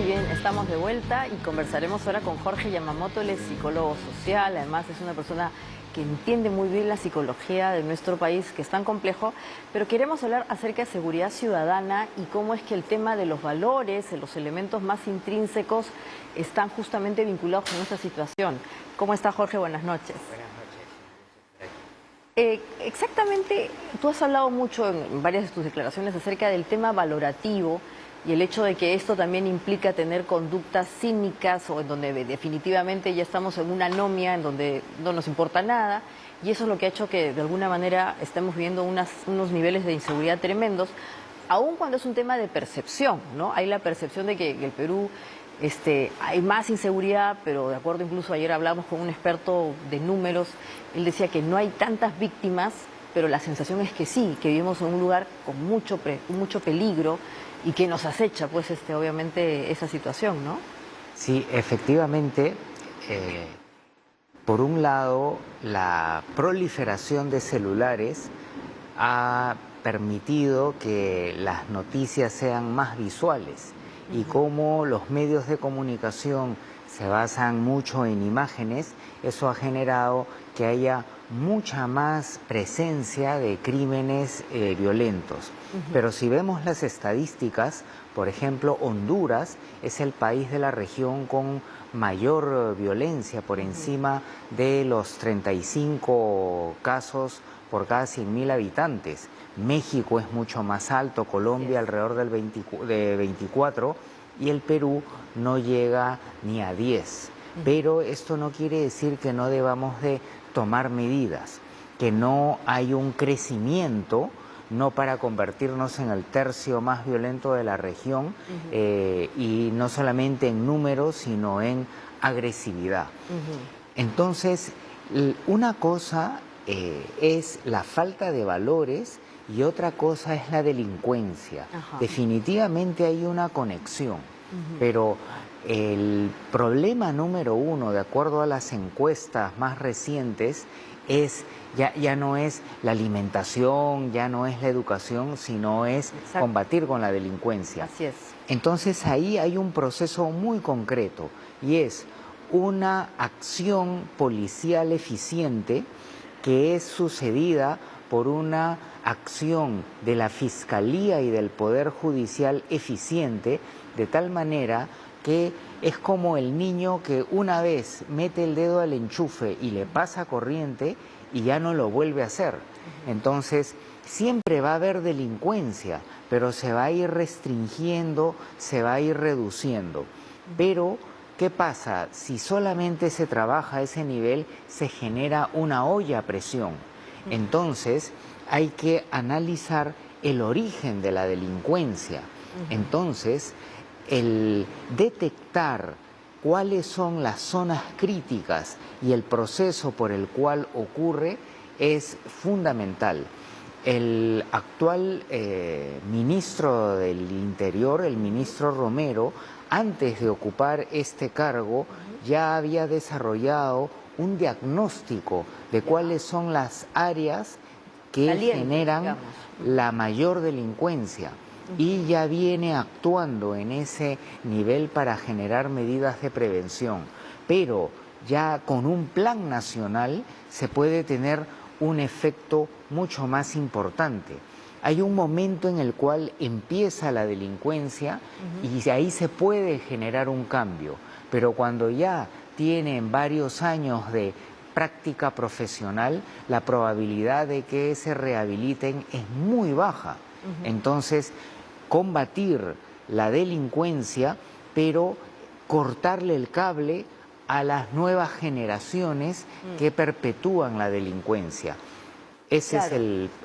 bien, estamos de vuelta y conversaremos ahora con Jorge Yamamoto, él es psicólogo social, además es una persona que entiende muy bien la psicología de nuestro país, que es tan complejo, pero queremos hablar acerca de seguridad ciudadana y cómo es que el tema de los valores, de los elementos más intrínsecos, están justamente vinculados con esta situación. ¿Cómo está, Jorge? Buenas noches. Buenas noches. Exactamente, tú has hablado mucho en varias de tus declaraciones acerca del tema valorativo y el hecho de que esto también implica tener conductas cínicas o en donde definitivamente ya estamos en una anomia, en donde no nos importa nada, y eso es lo que ha hecho que de alguna manera estemos viviendo unos niveles de inseguridad tremendos, aun cuando es un tema de percepción, ¿no? Hay la percepción de que en el Perú hay más inseguridad, pero de acuerdo, incluso ayer hablamos con un experto de números, él decía que no hay tantas víctimas, pero la sensación es que sí, que vivimos en un lugar con mucho peligro y que nos acecha, pues, obviamente, esa situación, ¿no? Sí, efectivamente, por un lado, la proliferación de celulares ha permitido que las noticias sean más visuales y como los medios de comunicación se basan mucho en imágenes, eso ha generado que haya mucha más presencia de crímenes violentos. Pero si vemos las estadísticas, por ejemplo, Honduras es el país de la región con mayor violencia, por encima de los 35 casos por cada 100.000 habitantes. México es mucho más alto, Colombia alrededor de 24 y el Perú no llega ni a 10. Pero esto no quiere decir que no debamos de tomar medidas, que no hay un crecimiento, no para convertirnos en el tercio más violento de la región, y no solamente en números, sino en agresividad. Entonces, una cosa es la falta de valores y otra cosa es la delincuencia. Definitivamente hay una conexión, pero el problema número uno, de acuerdo a las encuestas más recientes, es ya no es la alimentación, ya no es la educación, sino es combatir con la delincuencia. Así es. Entonces ahí hay un proceso muy concreto y es una acción policial eficiente que es sucedida por una acción de la Fiscalía y del Poder Judicial eficiente, de tal manera que es como el niño que una vez mete el dedo al enchufe y le pasa corriente y ya no lo vuelve a hacer. Entonces, siempre va a haber delincuencia, pero se va a ir restringiendo, se va a ir reduciendo. Pero, ¿qué pasa? Si solamente se trabaja a ese nivel, se genera una olla a presión. Entonces, hay que analizar el origen de la delincuencia. Entonces, el detectar cuáles son las zonas críticas y el proceso por el cual ocurre es fundamental. El actual ministro del Interior, el ministro Romero, antes de ocupar este cargo, ya había desarrollado un diagnóstico de cuáles son las áreas que generan la mayor delincuencia y ya viene actuando en ese nivel para generar medidas de prevención. Pero ya con un plan nacional se puede tener un efecto mucho más importante. Hay un momento en el cual empieza la delincuencia y ahí se puede generar un cambio, pero cuando ya tienen varios años de práctica profesional, la probabilidad de que se rehabiliten es muy baja. Entonces, combatir la delincuencia, pero cortarle el cable a las nuevas generaciones que perpetúan la delincuencia. Ese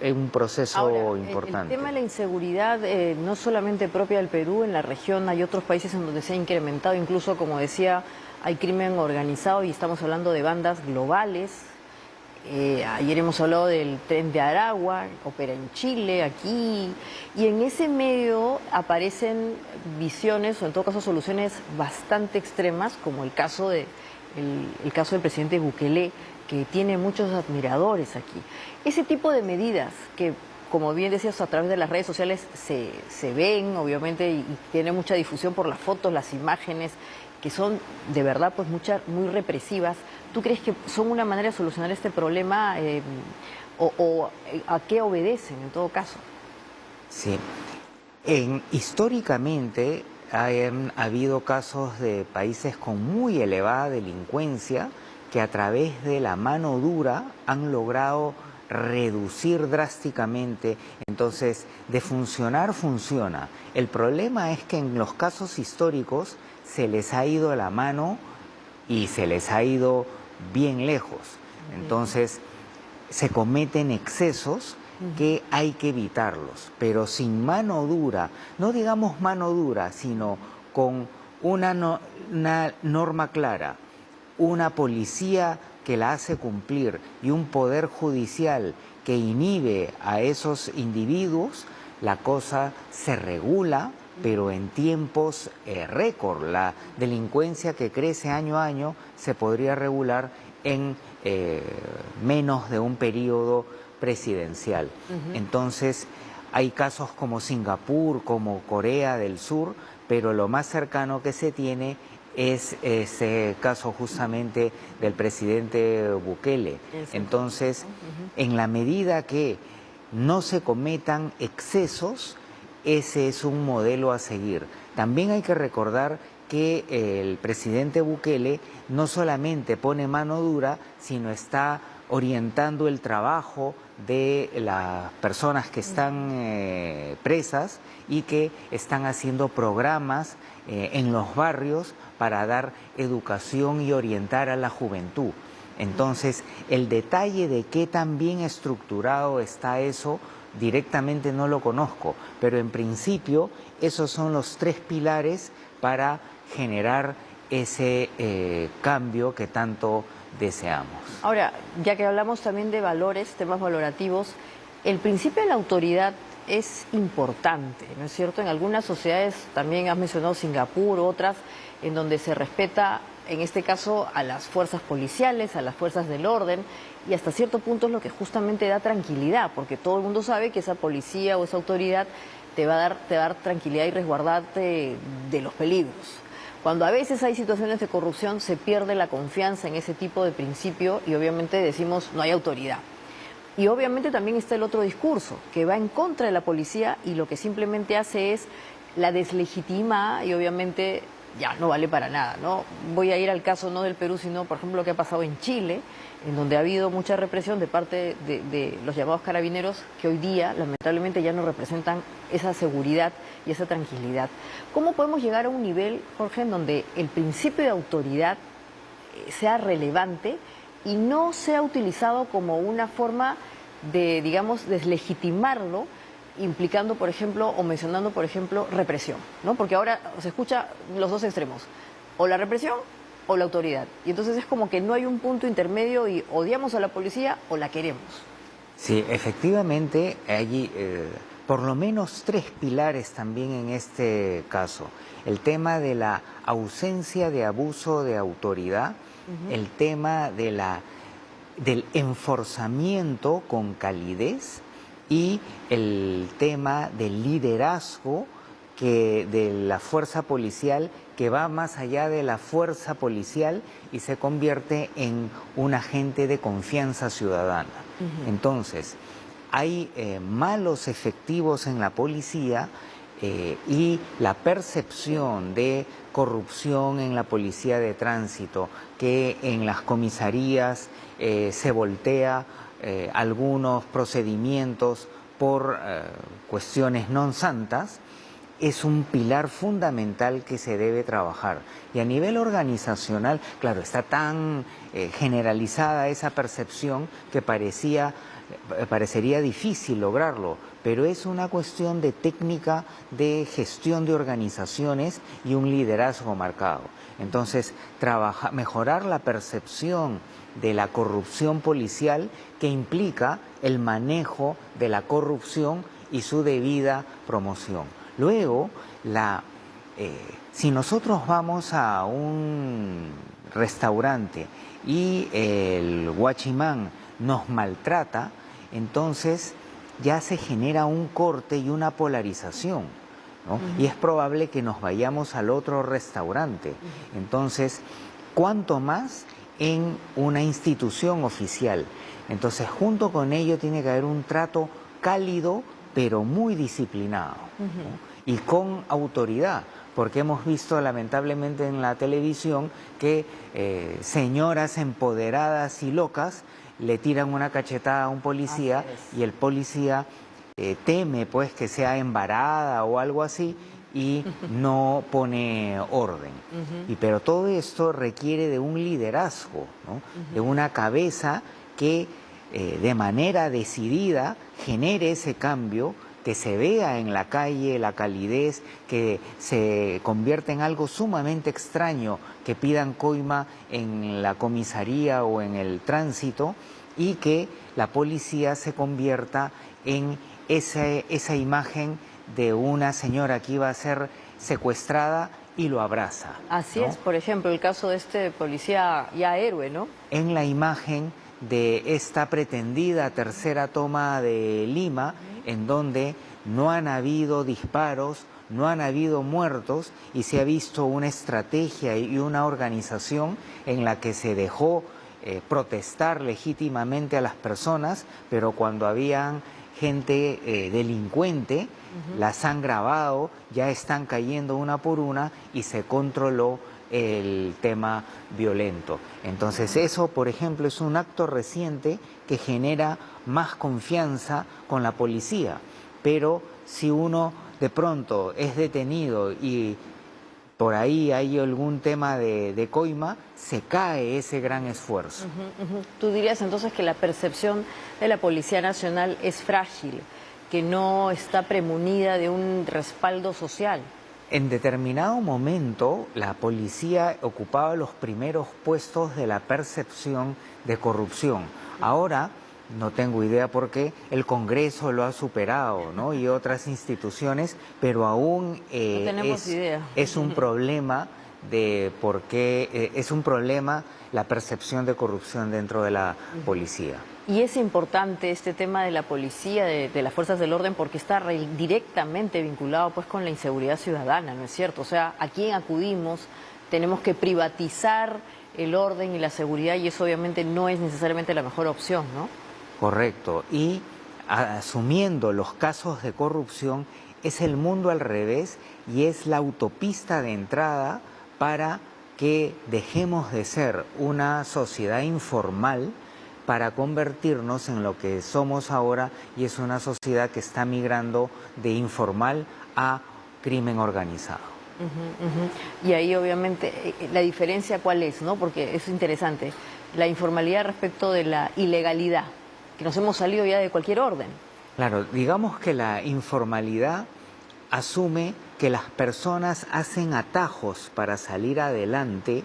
es un proceso importante. El tema de la inseguridad no solamente propia del Perú, en la región hay otros países en donde se ha incrementado, incluso, como decía, hay crimen organizado y estamos hablando de bandas globales. Ayer hemos hablado del Tren de Aragua, opera en Chile, aquí, y en ese medio aparecen visiones, o en todo caso soluciones bastante extremas, como el caso del presidente Bukele, que tiene muchos admiradores aquí. Ese tipo de medidas que como bien decías, a través de las redes sociales se ven, obviamente, y tiene mucha difusión por las fotos, las imágenes, que son de verdad pues muy represivas. ¿Tú crees que son una manera de solucionar este problema o a qué obedecen en todo caso? Sí. Históricamente han habido casos de países con muy elevada delincuencia que a través de la mano dura han logrado reducir drásticamente. Entonces, de funcionar, funciona. El problema es que en los casos históricos se les ha ido la mano y se les ha ido bien lejos. Entonces, se cometen excesos que hay que evitarlos, pero sin mano dura, no digamos mano dura, sino con una norma clara, una policía que la hace cumplir y un poder judicial que inhibe a esos individuos, la cosa se regula, pero en tiempos récord. La delincuencia que crece año a año se podría regular en menos de un periodo presidencial. Entonces, hay casos como Singapur, como Corea del Sur, pero lo más cercano que se tiene es ese caso justamente del presidente Bukele. Entonces, en la medida que no se cometan excesos, ese es un modelo a seguir. También hay que recordar que el presidente Bukele no solamente pone mano dura, sino está orientando el trabajo de las personas que están presas y que están haciendo programas en los barrios para dar educación y orientar a la juventud. Entonces, el detalle de qué tan bien estructurado está eso, directamente no lo conozco, pero en principio esos son los tres pilares para generar ese cambio que tanto deseamos. Ahora, ya que hablamos también de valores, temas valorativos, el principio de la autoridad es importante, ¿no es cierto? En algunas sociedades, también has mencionado Singapur, otras, en donde se respeta, en este caso, a las fuerzas policiales, a las fuerzas del orden, y hasta cierto punto es lo que justamente da tranquilidad, porque todo el mundo sabe que esa policía o esa autoridad te va a dar tranquilidad y resguardarte de los peligros. Cuando a veces hay situaciones de corrupción, se pierde la confianza en ese tipo de principio y obviamente decimos no hay autoridad. Y obviamente también está el otro discurso, que va en contra de la policía y lo que simplemente hace es la deslegitima y obviamente ya no vale para nada, ¿no? Voy a ir al caso no del Perú, sino por ejemplo lo que ha pasado en Chile, en donde ha habido mucha represión de parte de los llamados carabineros, que hoy día lamentablemente ya no representan esa seguridad y esa tranquilidad. ¿Cómo podemos llegar a un nivel, Jorge, en donde el principio de autoridad sea relevante y no sea utilizado como una forma de, digamos, deslegitimarlo, implicando, por ejemplo, o mencionando, por ejemplo, represión, ¿no? Porque ahora se escucha los dos extremos, o la represión o la autoridad. Y entonces es como que no hay un punto intermedio y odiamos a la policía o la queremos. Sí, efectivamente, hay por lo menos tres pilares también en este caso. El tema de la ausencia de abuso de autoridad, el tema de del enforzamiento con calidez y el tema del liderazgo de la fuerza policial, que va más allá de la fuerza policial y se convierte en un agente de confianza ciudadana. Entonces, hay malos efectivos en la policía y la percepción de corrupción en la policía de tránsito, que en las comisarías se voltea algunos procedimientos por cuestiones non santas, es un pilar fundamental que se debe trabajar. Y a nivel organizacional, claro, está tan generalizada esa percepción que parecería difícil lograrlo, pero es una cuestión de técnica de gestión de organizaciones y un liderazgo marcado. Entonces, mejorar la percepción de la corrupción policial, que implica el manejo de la corrupción y su debida promoción. Luego, si nosotros vamos a un restaurante y el guachimán nos maltrata, entonces ya se genera un corte y una polarización, ¿no? Y es probable que nos vayamos al otro restaurante. Entonces, cuanto más en una institución oficial. Entonces, junto con ello tiene que haber un trato cálido, pero muy disciplinado, ¿no? Y con autoridad, porque hemos visto lamentablemente en la televisión que señoras empoderadas y locas le tiran una cachetada a un policía y el policía teme pues que sea embarada o algo así y no pone orden. Pero todo esto requiere de un liderazgo, ¿no? De una cabeza que de manera decidida genere ese cambio, que se vea en la calle la calidez, que se convierta en algo sumamente extraño, que pidan coima en la comisaría o en el tránsito y que la policía se convierta en esa imagen de una señora que iba a ser secuestrada y lo abraza. Así ¿no? es, por ejemplo, el caso de este policía ya héroe, ¿no? En la imagen de esta pretendida tercera toma de Lima, en donde no han habido disparos, no han habido muertos y se ha visto una estrategia y una organización en la que se dejó protestar legítimamente a las personas, pero cuando habían gente delincuente, las han grabado, ya están cayendo una por una y se controló el tema violento. Entonces eso, por ejemplo, es un acto reciente que genera más confianza con la policía, pero si uno de pronto es detenido y por ahí hay algún tema de coima, se cae ese gran esfuerzo. Tú dirías entonces que la percepción de la Policía Nacional es frágil, que no está premunida de un respaldo social. En determinado momento, la policía ocupaba los primeros puestos de la percepción de corrupción. Ahora, no tengo idea por qué, el Congreso lo ha superado, ¿no? Y otras instituciones, pero aún No tenemos idea. es un problema de por qué, es un problema la percepción de corrupción dentro de la policía. Y es importante este tema de la policía, de las fuerzas del orden, porque está directamente vinculado pues con la inseguridad ciudadana, ¿no es cierto? O sea, ¿a quién acudimos? Tenemos que privatizar el orden y la seguridad y eso obviamente no es necesariamente la mejor opción, ¿no? Correcto. Y asumiendo los casos de corrupción, es el mundo al revés y es la autopista de entrada para que dejemos de ser una sociedad informal para convertirnos en lo que somos ahora, y es una sociedad que está migrando de informal a crimen organizado. Y ahí obviamente la diferencia cuál es, ¿no? Porque es interesante, la informalidad respecto de la ilegalidad, que nos hemos salido ya de cualquier orden. Claro, digamos que la informalidad asume que las personas hacen atajos para salir adelante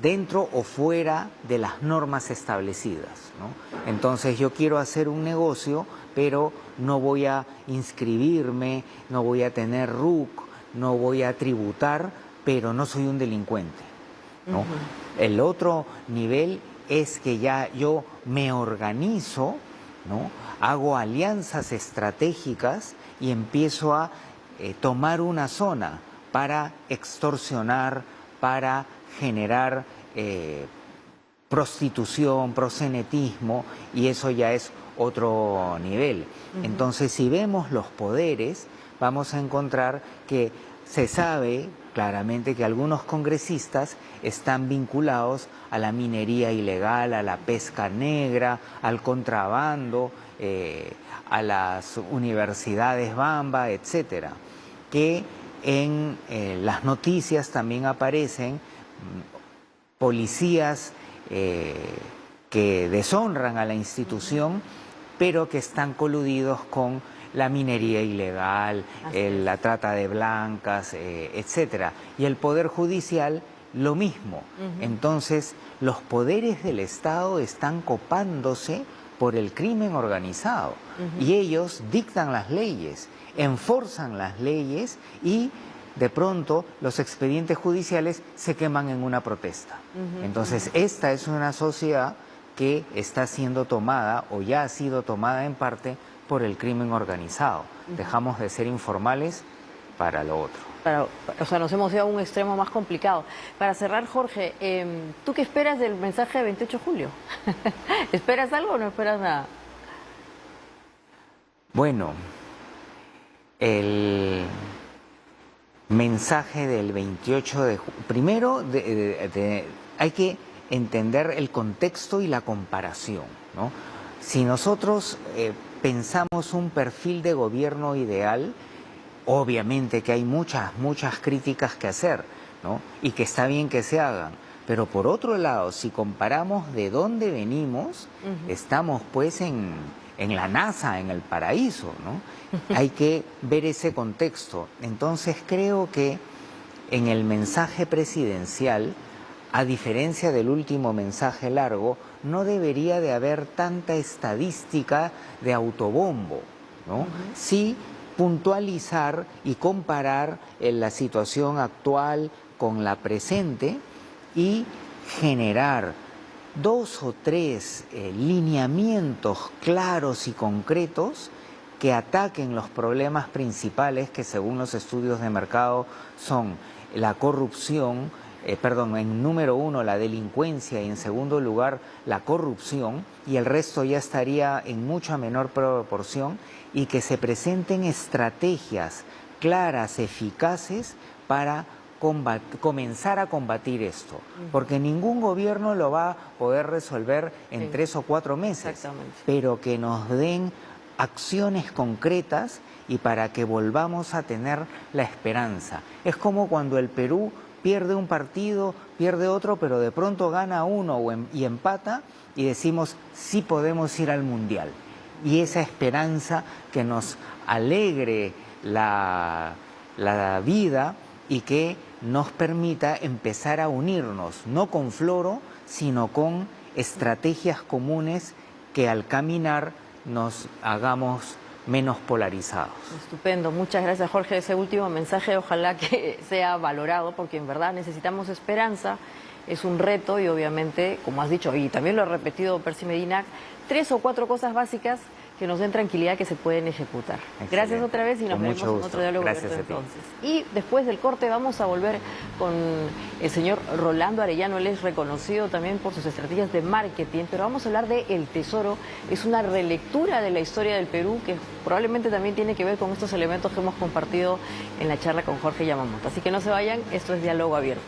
dentro o fuera de las normas establecidas, ¿no? Entonces yo quiero hacer un negocio, pero no voy a inscribirme, no voy a tener RUC, no voy a tributar, pero no soy un delincuente, ¿no? El otro nivel es que ya yo me organizo, ¿no? Hago alianzas estratégicas y empiezo a tomar una zona para extorsionar, para generar prostitución, proxenetismo, y eso ya es otro nivel. Entonces, si vemos los poderes, vamos a encontrar que se sabe claramente que algunos congresistas están vinculados a la minería ilegal, a la pesca negra, al contrabando, a las universidades Bamba, etcétera, que en las noticias también aparecen policías que deshonran a la institución, pero que están coludidos con la minería ilegal, la trata de blancas, etcétera. Y el Poder Judicial, lo mismo. Entonces, los poderes del Estado están copándose por el crimen organizado. Y ellos dictan las leyes, enforzan las leyes y de pronto los expedientes judiciales se queman en una protesta. Entonces, esta es una sociedad que está siendo tomada o ya ha sido tomada en parte por el crimen organizado. Dejamos de ser informales para lo otro. O sea, nos hemos ido a un extremo más complicado. Para cerrar, Jorge, ¿tú qué esperas del mensaje de 28 de julio? ¿Esperas algo o no esperas nada? Bueno, el mensaje del 28 de julio... Primero, hay que entender el contexto y la comparación, ¿no? Si nosotros pensamos un perfil de gobierno ideal, obviamente que hay muchas críticas que hacer, ¿no? Y que está bien que se hagan. Pero por otro lado, si comparamos de dónde venimos, estamos pues en la NASA, en el paraíso, ¿no? Hay que ver ese contexto. Entonces creo que en el mensaje presidencial, a diferencia del último mensaje largo, no debería de haber tanta estadística de autobombo, ¿no? Sí puntualizar y comparar la situación actual con la presente y generar 2 o 3 lineamientos claros y concretos que ataquen los problemas principales que según los estudios de mercado son la corrupción, en número 1 la delincuencia y en segundo lugar la corrupción, y el resto ya estaría en mucha menor proporción, y que se presenten estrategias claras, eficaces para comenzar a combatir esto, porque ningún gobierno lo va a poder resolver en 3 o 4 meses, pero que nos den acciones concretas y para que volvamos a tener la esperanza. Es como cuando el Perú pierde un partido, pierde otro, pero de pronto gana uno y empata y decimos, sí podemos ir al Mundial. Y esa esperanza que nos alegre la vida y que nos permita empezar a unirnos, no con floro, sino con estrategias comunes que al caminar nos hagamos menos polarizados. Estupendo, muchas gracias, Jorge. Ese último mensaje ojalá que sea valorado, porque en verdad necesitamos esperanza, es un reto y obviamente, como has dicho, y también lo ha repetido Percy Medina, 3 o 4 cosas básicas que nos den tranquilidad que se pueden ejecutar. Excelente. Gracias otra vez y nos vemos en otro diálogo abierto entonces. Y después del corte vamos a volver con el señor Rolando Arellano. Él es reconocido también por sus estrategias de marketing, pero vamos a hablar de El Tesoro. Es una relectura de la historia del Perú que probablemente también tiene que ver con estos elementos que hemos compartido en la charla con Jorge Yamamoto. Así que no se vayan, esto es Diálogo Abierto.